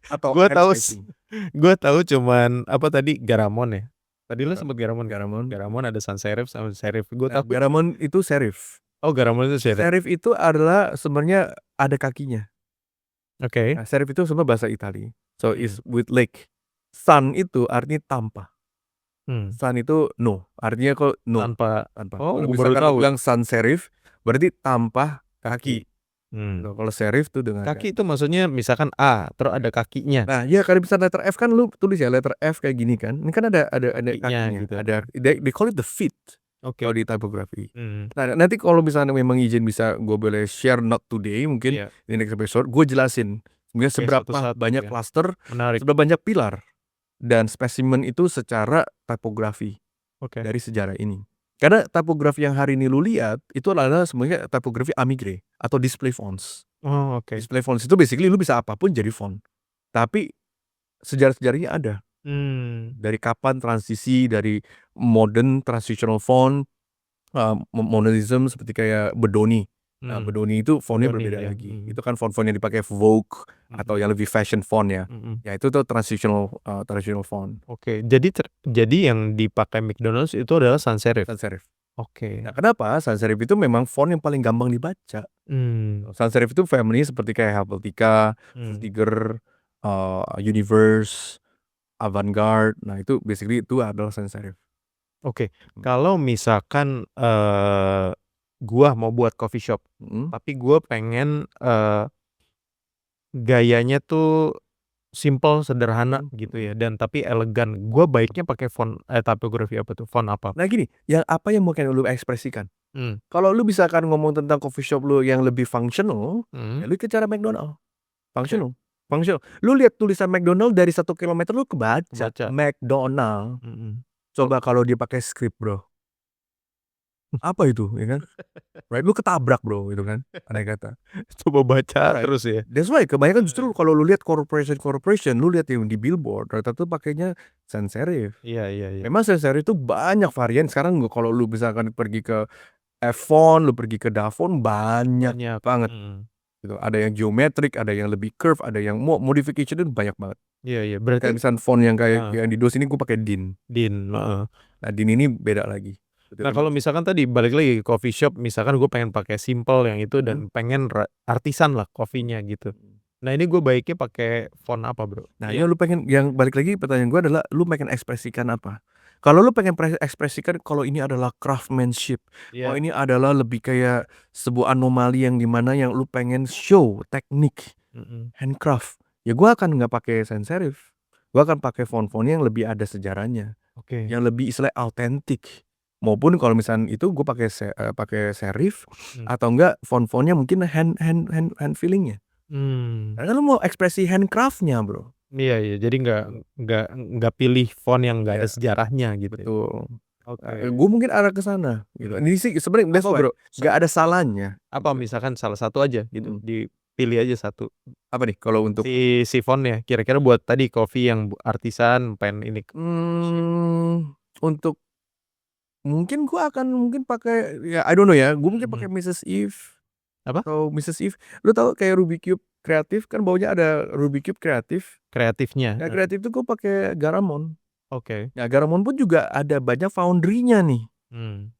Atau gue tahu cuman apa tadi Garamond ya. Tadi lo sebut Garamond. Garamond ada sans serif sama serif. Gue tahu. Garamond itu serif. Oh, Garamond itu serif. Serif itu adalah sebenarnya ada kakinya. Oke. Nah, serif itu sebenarnya bahasa Italia. So is with leg. San itu artinya tanpa. San itu no, artinya kok no. Tanpa. Oh, Kalau gue baru misalkan tahu. bilang sans serif berarti tanpa kaki. Kalau serif tuh dengan kaki itu maksudnya misalkan A, terus ada kakinya. Nah, ya kalau bisa letter F kan lu tulis ya letter F kayak gini kan. Ini kan ada kakinya gitu. Ada they call it the feet. Oke. Kalau di tipografi. Nah, nanti kalau misalnya memang izin bisa gue boleh share not today mungkin di next episode gue jelasin sebenarnya seberapa banyak cluster, seberapa banyak pilar dan spesimen itu secara tipografi dari sejarah ini. Karena tipografi yang hari ini lu lihat itu adalah sebenarnya tipografi amigre atau display fonts. Oh, oke. Display fonts itu basically lu bisa apapun jadi font. Tapi sejarah-sejarahnya ada. Dari kapan transisi dari modern transitional font, modernism seperti kayak Bedoni. Nah, Bedoni itu fontnya berbeda lagi. Itu kan font-font yang dipakai Vogue atau yang lebih fashion font ya. Ya itu tuh transitional font. Oke, jadi yang dipakai McDonald's itu adalah sans serif. Sans serif. Oke. Nah, kenapa? Sans serif itu memang font yang paling gampang dibaca. Sans serif itu family seperti kayak Helvetica, Frutiger, Universe, Avantgarde. Nah, itu basically itu adalah sans serif. Oke. Kalau misalkan gua mau buat coffee shop, tapi gua pengen gayanya tuh simple, sederhana gitu ya, dan tapi elegan. Gua baiknya pakai font tipografi apa tuh? Font apa? Nah, gini, apa yang mau lu ekspresikan? Kalau lu bisa kan ngomong tentang coffee shop lu yang lebih functional, ya lu ikut cara McDonald. Functional. Lu lihat tulisan McDonald dari 1 kilometer lu kebaca. McDonald. Coba kalau dia pakai script, bro. Apa itu, ya kan? Right, lu ketabrak, bro, gitu kan. Andai kata. Coba baca terus ya. That's why kebanyakan justru kalau lu lihat corporation, lu lihat yang di billboard, rata-rata pakainya sans serif. Iya. Memang sans serif itu banyak varian. Sekarang kalau lu misalkan pergi ke F-font, lu pergi ke DaFont banyak banget. Gitu. Ada yang geometrik, ada yang lebih curve, ada yang modification itu banyak banget. Iya. Berarti kayak misalnya font yang kayak yang di DOS ini gue pakai DIN. Nah, DIN ini beda lagi. Nah, kalau misalkan tadi balik lagi ke coffee shop, misalkan gue pengen pakai simple yang itu dan pengen artisan lah coffee-nya gitu. Nah, ini gue baiknya pakai font apa, Bro? Nah, ya lu pengen yang balik lagi pertanyaan gue adalah lu pengen ekspresikan apa? Kalau lu pengen ekspresikan kalau ini adalah craftsmanship, kalau ini adalah lebih kayak sebuah anomali yang dimana yang lu pengen show teknik handcraft, ya gue akan nggak pakai sans serif, gue akan pakai font-font yang lebih ada sejarahnya, Oke. yang lebih istilah autentik. Maupun kalau misalnya itu gue pakai serif atau enggak font-fontnya mungkin hand feelingnya. Karena lu mau ekspresi handcraftnya, bro. Iya, iya. Jadi nggak pilih font yang nggak ada sejarahnya gitu. Betul. Oke. Gue mungkin arah ke sana gitu. Ini sih sebenarnya that's why Bro? nggak ada salahnya. Apa misalkan salah satu aja gitu, dipilih aja satu. Apa nih kalau untuk Si fontnya kira-kira buat tadi coffee yang artisan pen ini. untuk mungkin gue akan pakai ya I don't know ya, gue mungkin pakai Mrs. Eve. Apa? Atau Mrs. Eve. Lu tahu kayak Rubik's Cube kreatif kan baunya ada Rubik's Cube kreatif. Kreatifnya. Nah, kreatif tuh gue pakai Garamond. Oke. Nah, Garamond pun juga ada banyak foundry-nya nih.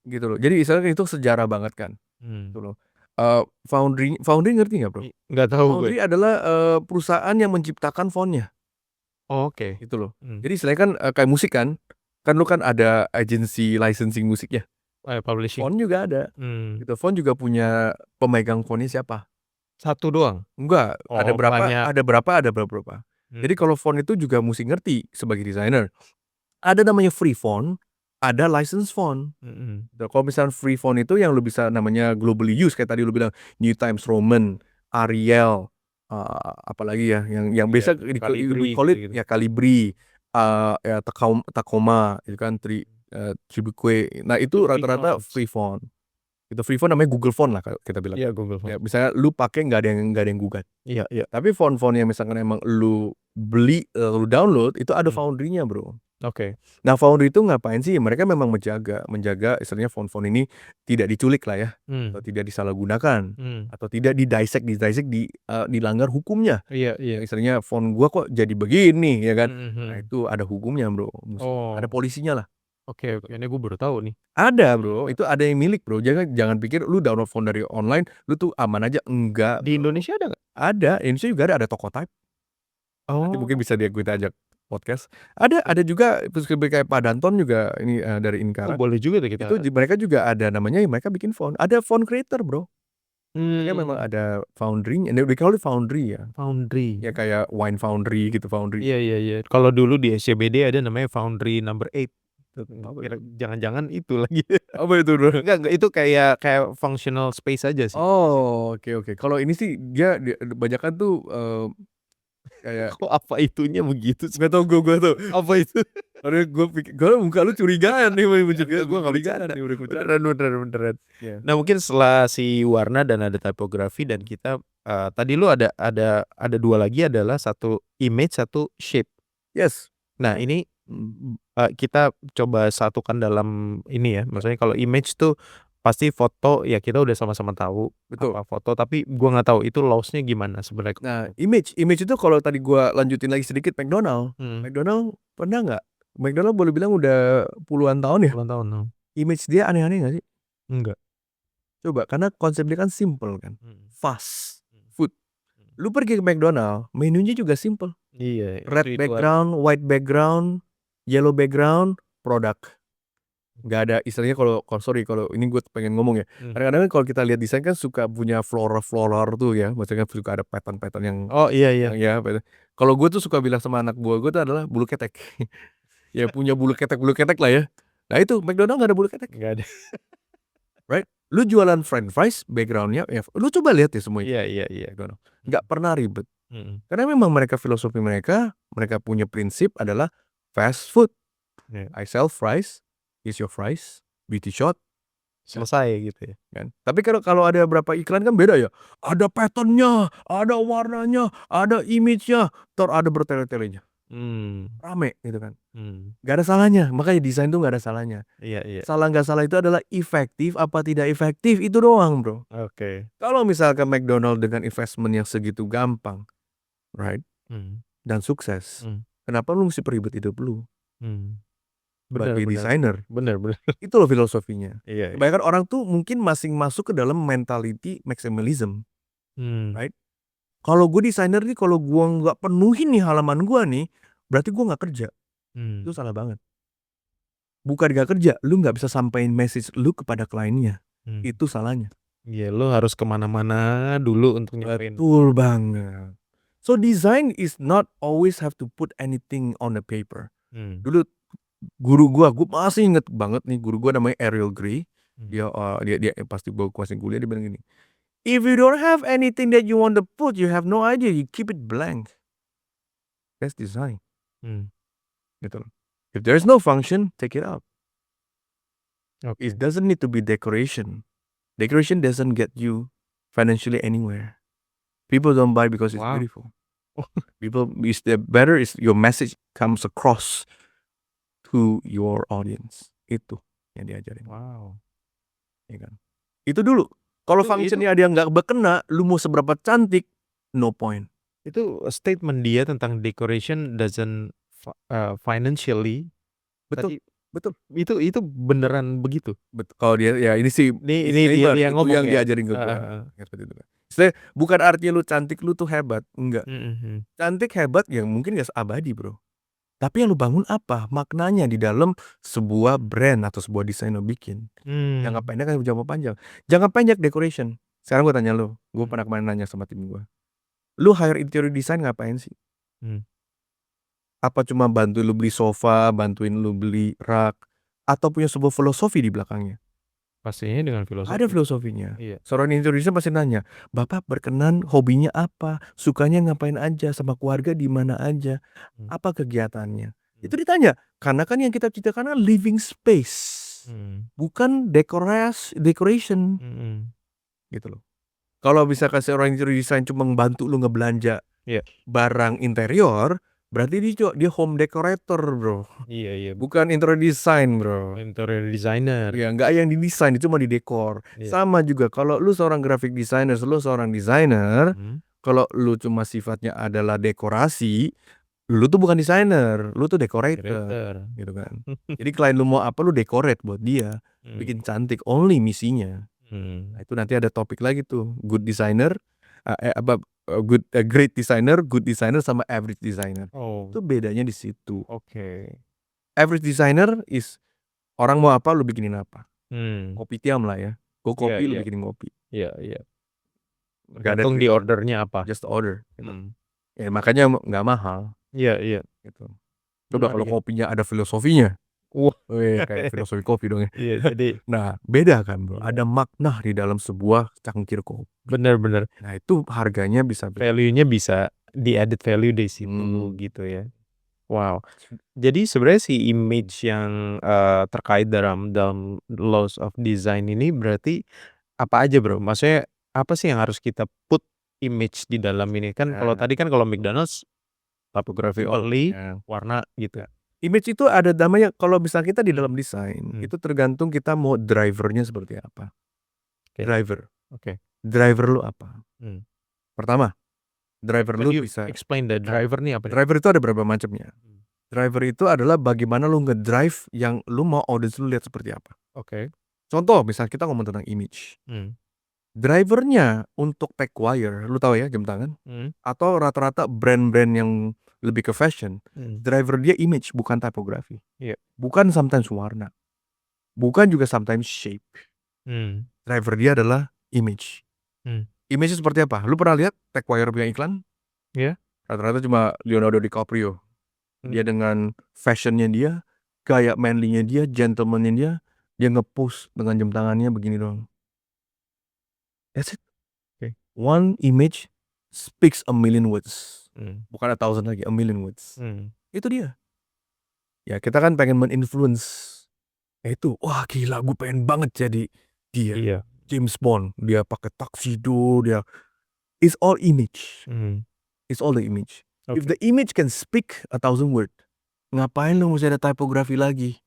Gitu loh. Jadi misalnya itu sejarah banget kan. Gitu loh. Foundry ngerti nggak, bro? Nggak tahu gue. Foundry adalah perusahaan yang menciptakan fontnya. Oke. Gitu loh. Jadi istilahnya kan kayak musik kan lu kan ada agensi licensing musiknya. Publishing. Font juga ada. Gitu. Font juga punya pemegang fontnya siapa? Satu doang? Enggak, ada berapa? Banyak. Ada berapa. Jadi kalau font itu juga mesti ngerti sebagai desainer. Ada namanya free font, ada license font. Kalau misalnya free font itu yang lu bisa namanya globally used kayak tadi lu bilang New Times Roman, Arial, apalagi ya yang biasa we call it ya Calibri, ya Tacoma itu kan Tribuque. Nah, itu rata-rata free font. Itu free font namanya Google Font lah kalau kita bilang. Iya, Google Font. Ya, misalnya lu pakai nggak ada yang gugat. Iya. Tapi font-font yang misalkan emang lu beli, lu download itu ada foundry-nya, bro. Oke. Nah, foundry itu ngapain sih? Mereka memang menjaga istilahnya font-font ini tidak diculik lah ya, atau tidak disalahgunakan, atau tidak didissect, dilanggar hukumnya. Iya. Istilahnya font gua kok jadi begini ya kan? Nah, itu ada hukumnya, bro. Ada polisinya lah. Oke, ini gue baru tahu nih. Ada, bro. Itu ada yang milik, bro. Jangan pikir lu download font dari online, lu tuh aman aja. Enggak. Di Indonesia ada nggak? Ada. Indonesia juga ada Tokotype. Nanti mungkin bisa kita ajak podcast. Ada juga kayak Pak Danton juga ini dari Inkara. Boleh juga deh kita. Itu mereka juga ada namanya, mereka bikin font. Ada font creator, bro. Mereka memang ada foundry, they call it foundry ya. Foundry. Ya kayak wine foundry gitu, foundry. Iya. Kalau dulu di SCBD ada namanya Foundry Number 8. Jangan-jangan itu lagi. Apa itu, bro? Enggak, itu kayak functional space aja sih. Oh, oke. Kalau ini sih dia kebanyakan tuh kayak kok apa itunya begitu sih? Gak tau gue tuh Apa itu? Karena gue pikir muka lu curigaan nih, Gue nggak curigaan nih, beneran. Nah, mungkin setelah si warna dan ada tipografi dan kita tadi lu ada dua lagi adalah satu image, satu shape. Yes. Nah, ini kita coba satukan dalam ini ya. Maksudnya kalau image tuh pasti foto ya kita udah sama-sama tahu apa foto, tapi gua nggak tahu itu loss-nya gimana sebenarnya. Nah, image itu kalau tadi gua lanjutin lagi sedikit McDonald. McDonald pernah nggak? McDonald boleh bilang udah puluhan tahun ya. Puluhan tahun. Image dia aneh-aneh nggak sih? Enggak. Coba, karena konsep dia kan simple kan, fast food. Lu pergi ke McDonald, menunya juga simple. Iya. Red background, white background, yellow background, produk. Nggak ada istilahnya kalau ini gue pengen ngomong ya. Kadang-kadang kalau kita lihat desain kan suka punya floral tuh ya, maksudnya suka ada pattern yang iya. Ya, kalau gue tuh suka bilang sama anak gue tuh adalah bulu ketek. Ya punya bulu ketek lah ya. Nah, itu McDonald nggak ada bulu ketek. Nggak ada. Right? Lu jualan french fries, backgroundnya ya, lu coba lihat ya semua itu. Iya. Nggak pernah ribet. Karena memang filosofi mereka punya prinsip adalah fast food. I sell fries, is your fries, beauty shot, selesai gitu ya kan. Tapi kalau ada berapa iklan kan beda ya. Ada patternnya, ada warnanya, ada image-nya, ada bertele-telenya. Rame gitu kan. Gak ada salahnya. Makanya desain tuh gak ada salahnya. Iya. Salah gak salah itu adalah efektif apa tidak efektif, itu doang, bro. Oke. Kalau misalkan McDonald dengan investment yang segitu gampang, right, dan sukses, kenapa lu mesti peribet hidup lu? sebagai bener. desainer. Bener. Itu loh filosofinya. Iya. Kebanyakan orang tuh mungkin masing masuk ke dalam mentality maximalism, right? Kalau gue desainer nih, kalau gue nggak penuhin nih halaman gue nih, berarti gue nggak kerja. Itu salah banget. Bukan gak kerja, lu nggak bisa sampein message lu kepada kliennya. Itu salahnya. Iya, lu harus kemana-mana dulu untuk nyampein. Betul banget. So design is not always have to put anything on the paper. Dulu guru gue masih inget banget nih, guru gue namanya Ariel Gray. Dia pasti bawa masih kuliah, dia bilang gini, if you don't have anything that you want to put, you have no idea, you keep it blank. That's design. Gitu loh. If there is no function, take it out. Okay. It doesn't need to be decoration. Decoration doesn't get you financially anywhere. People don't buy because it's beautiful. People is the better is your message comes across to your audience. Itu yang diajarin. Wow. Ya kan? Itu dulu. Kalau functionnya ada yang nggak berkena, lu mau seberapa cantik, no point. Itu statement dia tentang decoration doesn't financially. Betul. Itu beneran begitu. Betul. Kalau dia ya ini sih ini dia yang ngomong yang diajarin ke gue. Seperti itu. Bukan artinya lu cantik lu tuh hebat, enggak. Cantik hebat yang mungkin gak abadi, bro. Tapi yang lu bangun apa? Maknanya di dalam sebuah brand atau sebuah desain lo bikin. Jangka pendek kan jangka panjang. Jangka pendek decoration. Sekarang gue tanya lu, gue pernah kemarin nanya sama tim gue. Lu hire interior design ngapain sih? Apa cuma bantu lu beli sofa, bantuin lu beli rak, atau punya sebuah filosofi di belakangnya? Pastinya dengan filosofi. Ada filosofinya. Iya. Seorang interior design pasti nanya, Bapak berkenan hobinya apa? Sukanya ngapain aja? Sama keluarga di mana aja? Apa kegiatannya? Itu ditanya. Karena kan yang kita ciptakan living space. Bukan decoration. Gitu loh. Kalau bisa kasih orang interior design cuma bantu lu ngebelanja barang interior, berarti dia home decorator, bro. Iya. Bukan interior design, bro. Interior designer. Ya, nggak yang didesain, itu cuma di dekor. Sama juga kalau lu seorang graphic designer, lu seorang designer, kalau lu cuma sifatnya adalah dekorasi, lu tuh bukan designer, lu tuh decorator, gitu kan. Jadi klien lu mau apa, lu decorate buat dia, bikin cantik, only misinya. Nah, itu nanti ada topik lagi tuh, good designer, great designer, good designer sama average designer. Itu bedanya di situ. Average designer is orang mau apa lu bikinin apa. Kopi tiam lah ya. Gue kopi lu bikinin kopi. Iya. Tergantung di ordernya apa. Just order gitu. Ya makanya gak mahal. Iya. Gitu. Coba kalau kopinya ada filosofinya. Kayak filosofi kopi dong ya. Iya, jadi nah beda kan, bro. Ada makna di dalam sebuah cangkir kopi. Bener. Nah itu harganya bisa, value-nya bisa di added value di situ gitu ya. Wow. Jadi sebenarnya si image yang terkait dalam laws of design ini berarti apa aja, bro? Maksudnya apa sih yang harus kita put image di dalam ini? Kan kalau tadi kan kalau McDonald's typography only, warna gitu. Image itu ada namanya, kalau misalnya kita di dalam desain, itu tergantung kita mau drivernya seperti apa. Driver. Driver lu apa? Pertama, driver lu bisa explain the driver nih apa? Driver itu ada berapa macamnya. Driver itu adalah bagaimana lu ngedrive yang lu mau audience lu lihat seperti apa. Contoh, misalnya kita ngomong tentang image. Drivernya untuk pack wire, lu tahu ya, jam tangan, atau rata-rata brand-brand yang lebih ke fashion, driver dia image, bukan typography. Bukan sometimes warna. Bukan juga sometimes shape. Driver dia adalah image. Image seperti apa? Lu pernah lihat tag wire punya iklan? Rata-rata cuma Leonardo DiCaprio. Dia dengan fashionnya dia, gaya manly-nya dia, gentleman-nya dia nge-post dengan jam tangannya begini doang. That's it. One image speaks a million words. Bukan 1,000 lagi, a million words. Itu dia. Ya kita kan pengen men-influence. Itu, wah gila, gue pengen banget jadi dia. James Bond, dia pakai tuxedo, dia. It's all image. It's all the image. If the image can speak 1,000 words, ngapain lu mesti ada typography lagi?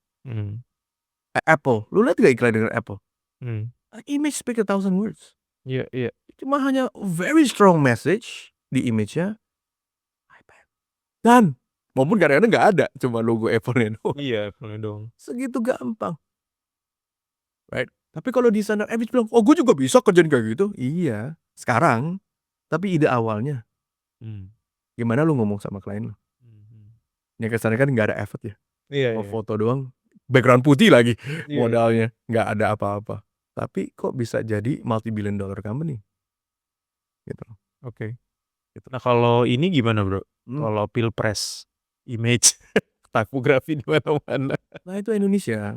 Apple, lu lihat gak iklan dengan Apple? Image speak 1,000 words. Iya. Cuma hanya very strong message di image-nya. Dan Maupun kadang-kadang nggak ada, cuma logo Apple-nya doang. Iya, Apple-nya doang. Segitu gampang. Right? Tapi kalau desainer image bilang, "Oh, gue juga bisa kerjain kayak gitu." Iya, sekarang. Tapi ide awalnya, gimana lu ngomong sama klien lu? Ya kesannya kan nggak ada effort ya. Iya, Mau iya. foto doang, background putih lagi Iya. modalnya, nggak ada apa-apa. Tapi kok bisa jadi multi-billion dollar company? Gitu. Oke. Gitu. Nah, kalau ini gimana, Bro? Hmm. Kalau pilpres, image, typography di mana-mana. Nah, itu Indonesia.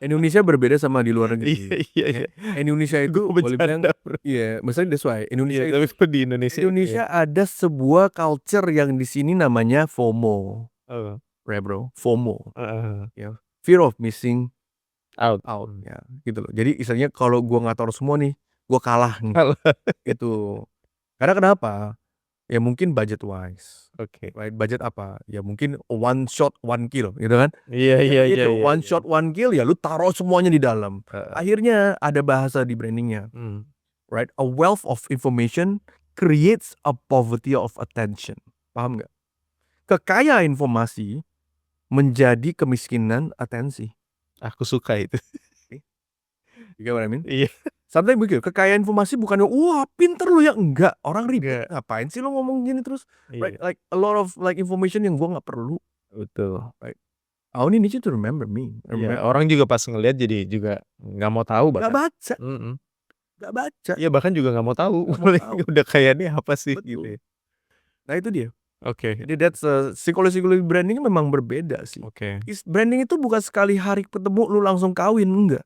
Indonesia berbeda sama di luar negeri. Iya. Indonesia itu Gue boleh bilang, bercanda, Bro. iya, maksudnya that's why Indonesia Iya, itu, tapi kalau di Indonesia Indonesia ada sebuah culture yang di sini namanya FOMO. Oh. Right, bro? FOMO. Heeh. Ya, fear of missing Out. out, ya, gitu loh. Jadi istilahnya kalau gua nggak taruh semua nih, gua kalah nih. Kalah. Gitu. Karena kenapa? Ya mungkin budget wise. Oke. Right? Budget apa? Ya mungkin one shot one kill, gitu kan? Iya. Itu one shot one kill, ya lu taruh semuanya di dalam. Akhirnya ada bahasa di brandingnya. Right? A wealth of information creates a poverty of attention. Paham nggak? Kekayaan informasi menjadi kemiskinan atensi. Aku suka itu. You get what I mean? Iya. Sometimes begitu, kekayaan informasi bukannya wah pinter lu ya, enggak. Orang ribet, ngapain sih lu ngomong gini terus? Right? Like a lot of like information yang gua nggak perlu. Betul. Right? I only need you to remember me. Iya, orang juga pas ngelihat jadi juga nggak mau tahu Nggak bahkan. baca. Nggak baca. Iya, bahkan juga nggak mau tahu. Nggak mau tahu. Udah kayaknya apa sih Betul. gitu ya. Nah itu dia. Oke. Jadi that's psikologi branding memang berbeda sih. Oke. Branding itu bukan sekali hari ketemu lu langsung kawin, enggak.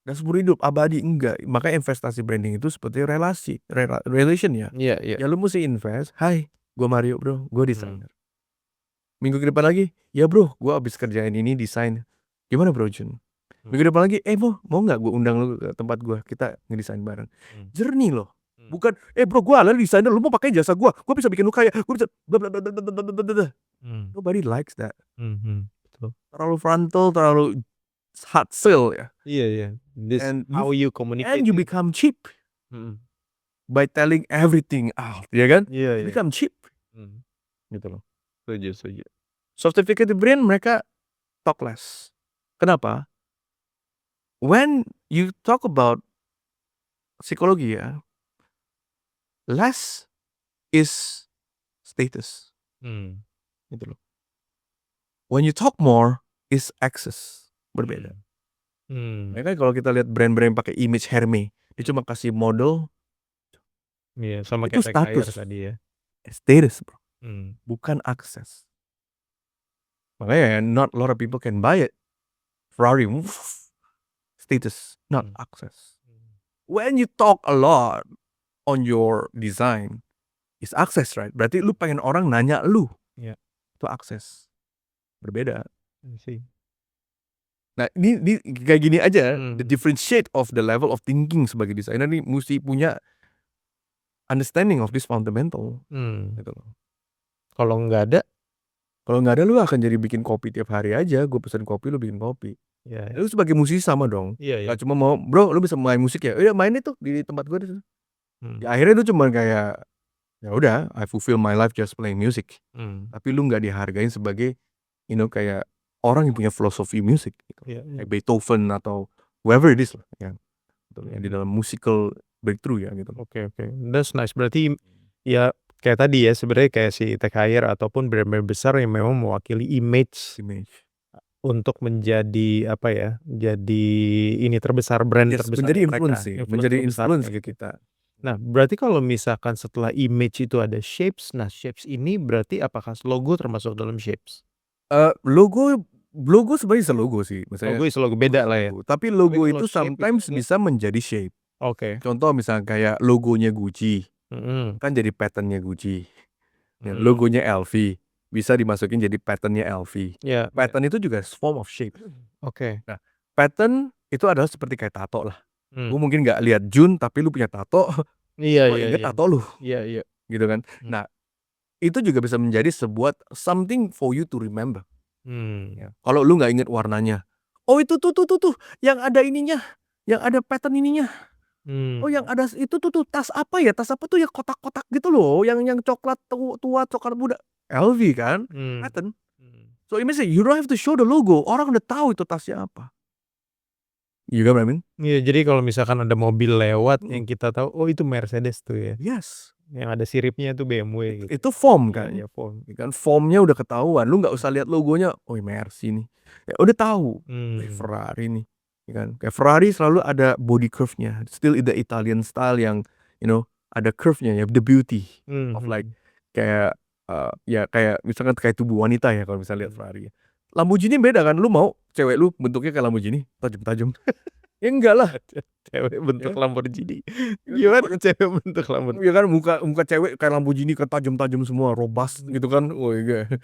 Dan seumur hidup abadi, enggak. Makanya investasi branding itu seperti relasi, relation ya. Iya. Ya lu mesti invest. Hai, gue Mario, bro, gue desainer. Minggu ke depan lagi, ya bro, gue abis kerjain ini desain. Gimana bro Jun? Minggu depan lagi, mau nggak gue undang lu ke tempat gue, kita ngedesain bareng. Jernih loh. Bukan, bro, gue adalah desainer, lu mau pakai jasa gue bisa bikin lu kaya, gue bisa Nobody likes that. Betul. Terlalu frontal, terlalu hard sell ya. Iya. This And how you communicate. And you become cheap by telling everything out, ya kan? Iya. You become cheap. Gitu loh. Setuju. Sophisticated brand mereka talk less. Kenapa? When you talk about psikologi ya, less is status. Gitu loh. When you talk more is access. Berbeda. Makanya kalau kita lihat brand-brand pakai image Hermes, dia cuma kasih model. Iya, sama itu kayak status tadi ya. Status, bro. Bukan akses. Makanya not a lot of people can buy it. Ferrari, status, not access. When you talk a lot on your design, is access, right? Berarti lu pengen orang nanya lu. Iya. Itu akses. Berbeda. Sih. Nah, ini kayak gini aja, the differentiate of the level of thinking sebagai desainer nih mesti punya understanding of this fundamental. Gitu loh. Kalau nggak ada lu akan jadi bikin kopi tiap hari aja. Gue pesen kopi, lu bikin kopi. Ya. Lu sebagai musisi sama dong. Iya. Gak cuma mau, bro, lu bisa main musik ya? Iya, main itu di tempat gue. Ya, akhirnya itu cuma kayak, ya udah, I fulfill my life just playing music. Tapi lu nggak dihargain sebagai, kayak orang yang punya filosofi musik. Gitu. Kayak Beethoven atau whoever it is lah. Ya. Di dalam musical breakthrough ya gitu. Oke. That's nice. Berarti ya kayak tadi ya sebenarnya kayak si TKR ataupun brand-brand besar yang memang mewakili image untuk menjadi apa ya? Jadi ini terbesar brand terbesar menjadi influence sih, menjadi influence ke kita. Nah, berarti kalau misalkan setelah image itu ada shapes, nah shapes ini berarti apakah logo termasuk dalam shapes? Logo sebenarnya bisa logo sih. Misalnya, logo beda lah ya. Tapi logo itu sometimes bisa menjadi shape. Oke. Contoh misalnya kayak logonya Gucci, kan jadi patternnya Gucci. Logonya LV bisa dimasukin jadi patternnya LV. Pattern itu juga form of shape. Oke. Nah, pattern itu adalah seperti kayak tato lah. Lu mungkin nggak lihat Jun tapi lu punya tato. Iya. Ingat tato lu. Iya. Gitu kan. Nah, itu juga bisa menjadi sebuah something for you to remember. Ya. Kalau lu nggak inget warnanya, oh itu tuh yang ada ininya, yang ada pattern ininya. Oh yang ada itu tuh tas apa ya, tas apa tuh yang kotak-kotak gitu loh, yang coklat tua, coklat muda, LV kan, Patent. So imagine you don't have to show the logo, orang udah tahu itu tasnya apa. You get what I mean? Iya, jadi kalau misalkan ada mobil lewat yang kita tahu, oh itu Mercedes tuh ya. Yes. Yang ada siripnya tuh BMW gitu. Itu foam Iya, kan? iya foam. Kan foamnya udah ketahuan, lu nggak usah lihat logonya, oh Mercy nih. Ya udah tahu, Ferrari nih, ya kan? Kayak Ferrari selalu ada body curve-nya, still in the Italian style yang ada curve-nya ya, the beauty of like kayak ya kayak misalkan kayak tubuh wanita ya kalau misalnya lihat Ferrari. Lamborghini beda kan, lu mau cewek lu bentuknya kayak Lamborghini, tajam-tajam. Ya enggak lah. Cewek bentuk Lamborghini. Gimana cewek bentuk Lamborghini? Ya kan muka cewek kayak Lamborghini kan tajam-tajam semua, robust gitu kan. Woi kayak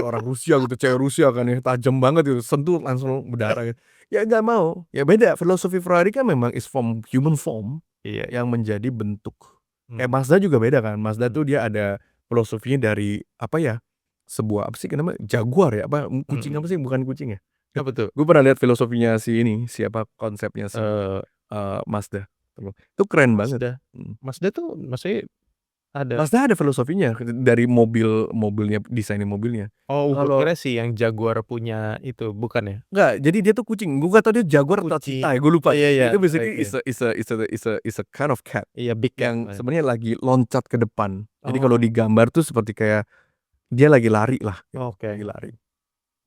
orang Rusia gitu, cewek Rusia kan ya, tajam banget gitu, sentuh langsung berdarah gitu. Ya enggak mau. Ya beda, filosofi Ferrari kan memang is from human form yang menjadi bentuk. Kayak Mazda juga beda kan. Mazda tuh dia ada filosofinya dari apa ya? Sebuah apa sih namanya? Jaguar ya, apa kucing apa sih? Bukan kucing ya? Apa tuh? Gue pernah lihat filosofinya siapa konsepnya Mazda. Itu keren banget. Mazda tuh maksudnya Mazda ada filosofinya dari mobilnya, desainnya mobilnya. Oh, gue Kalau kira sih yang Jaguar punya itu, bukan ya? enggak, jadi dia tuh kucing. Gue gak tau dia Jaguar atau Cheetah ya, gue lupa. Iya, Itu basically is a kind of cat. Iya, big cat. Yang sebenarnya lagi loncat ke depan. Jadi kalau digambar tuh seperti kayak dia lagi lari lah. Oke. Lagi lari.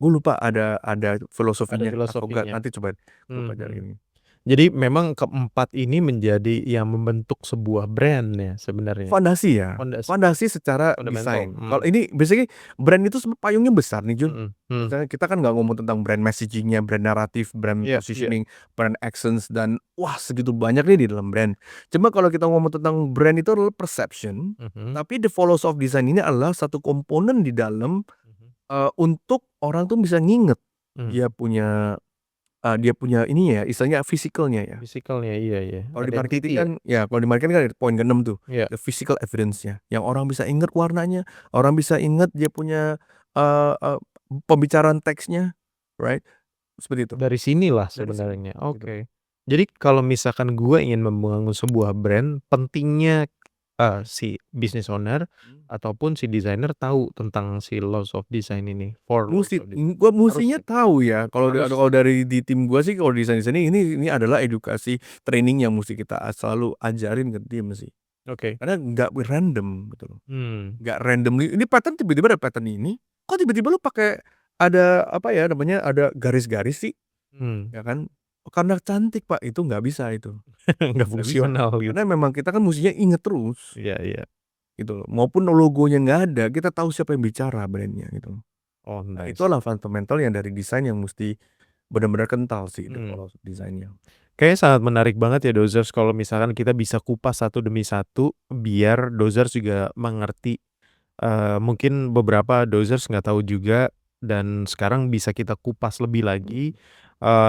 Gue lupa ada filosofinya. Atau enggak, nanti coba gue pelajarin. Jadi memang keempat ini menjadi yang membentuk sebuah brand ya sebenarnya. Fondasi ya. Fondasi secara desain. Kalau ini basically brand itu payungnya besar nih Jun. Misalnya kita kan nggak ngomong tentang brand messagingnya, brand naratif, brand positioning, brand accents, dan wah segitu banyak nih di dalam brand. Cuma kalau kita ngomong tentang brand itu adalah perception, tapi the philosophy of design ini adalah satu komponen di dalam untuk orang tuh bisa nginget dia punya ini ya, istilahnya physicalnya ya. Physicalnya iya. Kalau di marketing kan ya, kalau di marketing kan ada poin ke-6 tuh. The physical evidence-nya. Yang orang bisa ingat warnanya, orang bisa ingat dia punya pembicaraan teksnya, right? Seperti itu. Dari sinilah sebenarnya. Oke. Jadi kalau misalkan gue ingin membangun sebuah brand, pentingnya si business owner ataupun si desainer tahu tentang si laws of design ini. Mestinya tahu ya. Kalau dari di tim gue sih, kalau desain ini adalah edukasi training yang mesti kita selalu ajarin ke tim sih. Oke. Karena nggak random gitu loh. Nggak random. Ini pattern tiba-tiba ada pattern ini. Kok tiba-tiba lu pakai ada apa ya namanya, ada garis-garis sih. Ya kan? Karena cantik Pak, itu nggak bisa itu. Nggak fungsional gitu. Karena memang kita kan mestinya inget terus. Iya. Gitu loh. Maupun logonya nggak ada, kita tahu siapa yang bicara brandnya gitu loh. Oh, nah, itu adalah fundamental yang dari desain yang mesti benar-benar kental sih desainnya. Kayaknya sangat menarik banget ya Dozers kalau misalkan kita bisa kupas satu demi satu biar Dozers juga mengerti. Mungkin beberapa Dozers nggak tahu juga dan sekarang bisa kita kupas lebih lagi.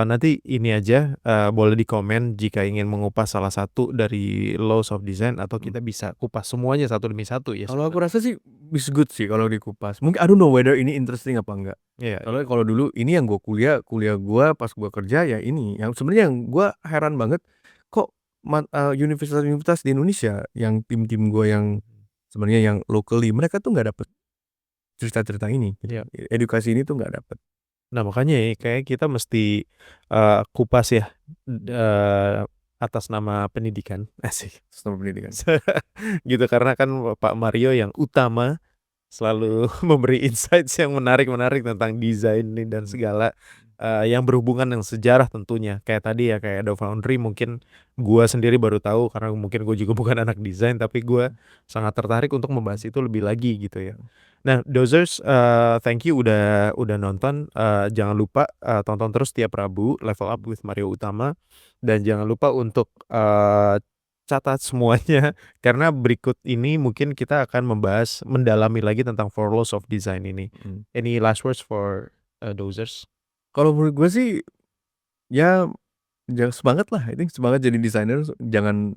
Nanti ini aja boleh di komen jika ingin mengupas salah satu dari laws of design atau kita bisa kupas semuanya satu demi satu ya. Kalau aku rasa sih is good sih kalau dikupas. Mungkin I don't know whether ini interesting apa enggak. Soalnya kalau dulu ini yang gue kuliah gue pas gue kerja ya ini. Yang sebenarnya yang gue heran banget kok universitas-universitas di Indonesia yang tim-tim gue yang sebenarnya yang locally mereka tuh nggak dapet cerita-cerita ini. Edukasi ini tuh nggak dapet. Nah makanya ya kayak kita mesti kupas ya atas nama pendidikan. Asik. Atas nama pendidikan. Gitu karena kan Pak Mario yang utama selalu memberi insights yang menarik tentang desain dan segala yang berhubungan dengan sejarah tentunya. Kayak tadi ya kayak The Foundry mungkin gue sendiri baru tahu karena mungkin gue juga bukan anak desain tapi gue sangat tertarik untuk membahas itu lebih lagi gitu ya. Nah, Dozers, thank you udah nonton. Jangan lupa tonton terus tiap Rabu Level Up with Mario Utama dan jangan lupa untuk catat semuanya karena berikut ini mungkin kita akan mendalami lagi tentang 4 laws of design ini. Any last words for Dozers? Kalau menurut gue sih ya semangat lah. I think semangat jadi desainer, jangan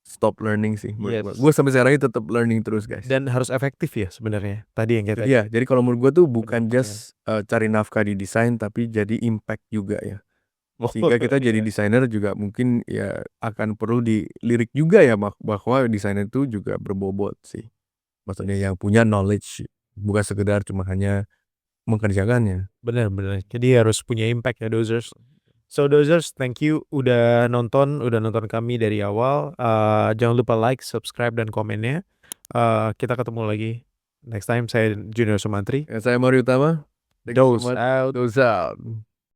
stop learning sih. Gue sampai sekarang ini tetap learning terus guys. Dan harus efektif ya sebenarnya. Tadi yang kita. Iya, jadi kalau menurut gue tuh bukan just cari nafkah di desain tapi jadi impact juga ya. Sehingga kita jadi Iya. desainer juga mungkin ya akan perlu dilirik juga ya bahwa desainer itu juga berbobot sih. Maksudnya yang punya knowledge, bukan sekedar cuma hanya mengerjakannya. Bener bener. Jadi harus punya impact ya Dozers. So Dozers, thank you udah nonton kami dari awal. Jangan lupa like, subscribe, dan komennya. Kita ketemu lagi next time. Saya Junior Sumantri. Saya Mario Utama. Thank you so Doze much. out. Those out.